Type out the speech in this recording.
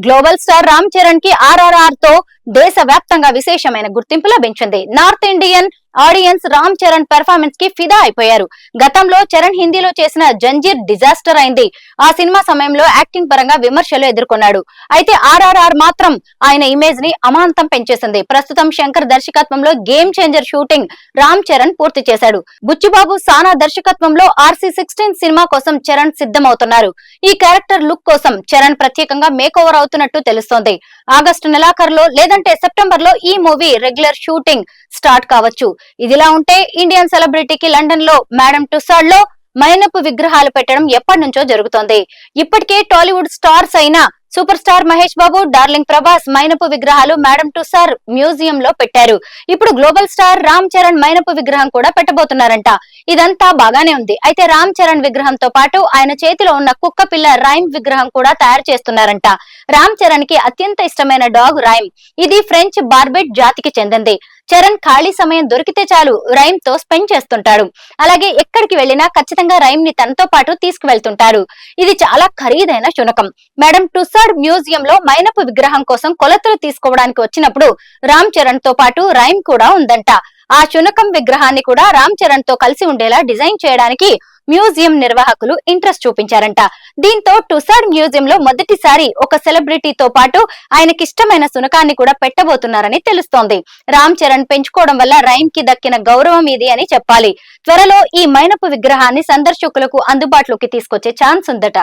Global star Ram Charan కి ఆర్ఆర్ఆర్ తో దేశవ్యాప్తంగా విశేషమైన గుర్తింపు లభించింది. North Indian audience Ram Charan performance కి ఫిదా అయిపోయారు. గతంలో చరణ్ హిందీలో చేసిన జంజీర్ డిజాస్టర్ అయింది. ఆ సినిమా సమయంలో యాక్టింగ్ పరంగా విమర్శలు ఎదుర్కొన్నాడు. అయితే ఆర్ఆర్ఆర్ మాత్రం ఆయన ఇమేజ్ ని అమాంతం పెంచేసింది. ప్రస్తుతం శంకర్ దర్శకత్వంలో game changer shooting Ram Charan పూర్తి చేశాడు. బుచ్చిబాబు సానా దర్శకత్వంలో RC16 సినిమా కోసం చరణ్ సిద్ధమవుతున్నారు. ఈ క్యారెక్టర్ లుక్ కోసం చరణ్ ప్రత్యేకంగా మేక్ ఓవర్ అవుతున్నట్టు తెలుస్తోంది. ఆగస్టు నెలాఖరులో లేదంటే సెప్టెంబర్ లో ఈ మూవీ రెగ్యులర్ షూటింగ్ స్టార్ట్ కావచ్చు. ఇదిలా ఉంటే ఇండియన్ సెలబ్రిటీకి లండన్ లో మేడం టుసాడ్ లో మైనపు విగ్రహాలు పెట్టడం ఎప్పటి నుంచో జరుగుతోంది. ఇప్పటికే టాలీవుడ్ స్టార్స్ అయిన super star Mahesh Babu, darling Prabhas మైనపు విగ్రహాలు మేడం టుసార్ మ్యూజియం లో పెట్టారు. ఇప్పుడు గ్లోబల్ స్టార్ రామ్ చరణ్ మైనపు విగ్రహం కూడా పెట్టబోతున్నారంట. ఇదంతా బాగానే ఉంది. అయితే రామ్ చరణ్ విగ్రహంతో పాటు ఆయన చేతిలో ఉన్న కుక్క పిల్ల రైమ్ విగ్రహం కూడా తయారు చేస్తున్నారంట. రామ్ చరణ్ కి అత్యంత ఇష్టమైన డాగ్ రైమ్. ఇది ఫ్రెంచ్ బార్బెట్ జాతికి చెందింది. చరణ్ ఖాళీ సమయం దొరికితే చాలు రైమ్ తో స్పెండ్ చేస్తుంటాడు. అలాగే ఎక్కడికి వెళ్లినా ఖచ్చితంగా రైమ్ ని తనతో పాటు తీసుకువెళ్తుంటారు. ఇది చాలా ఖరీదైన శునకం. మేడం టుసాడ్ మ్యూజియం లో మైనపు విగ్రహం కోసం కొలతలు తీసుకోవడానికి వచ్చినప్పుడు రామ్ చరణ్ తో పాటు రైమ్ కూడా ఉందంట. ఆ శునకం విగ్రహాన్ని కూడా రామ్ చరణ్ తో కలిసి ఉండేలా డిజైన్ చేయడానికి మ్యూజియం నిర్వాహకులు ఇంట్రెస్ట్ చూపించారంట. దీంతో టుసాడ్ మ్యూజియం లో మొదటిసారి ఒక సెలబ్రిటీతో పాటు ఆయనకిష్టమైన శునకాన్ని కూడా పెట్టబోతున్నారని తెలుస్తోంది. రామ్ చరణ్ పెంచుకోవడం వల్ల రైమ్ కి దక్కిన గౌరవం ఇది అని చెప్పాలి. త్వరలో ఈ మైనపు విగ్రహాన్ని సందర్శకులకు అందుబాటులోకి తీసుకొచ్చే ఛాన్స్ ఉందట.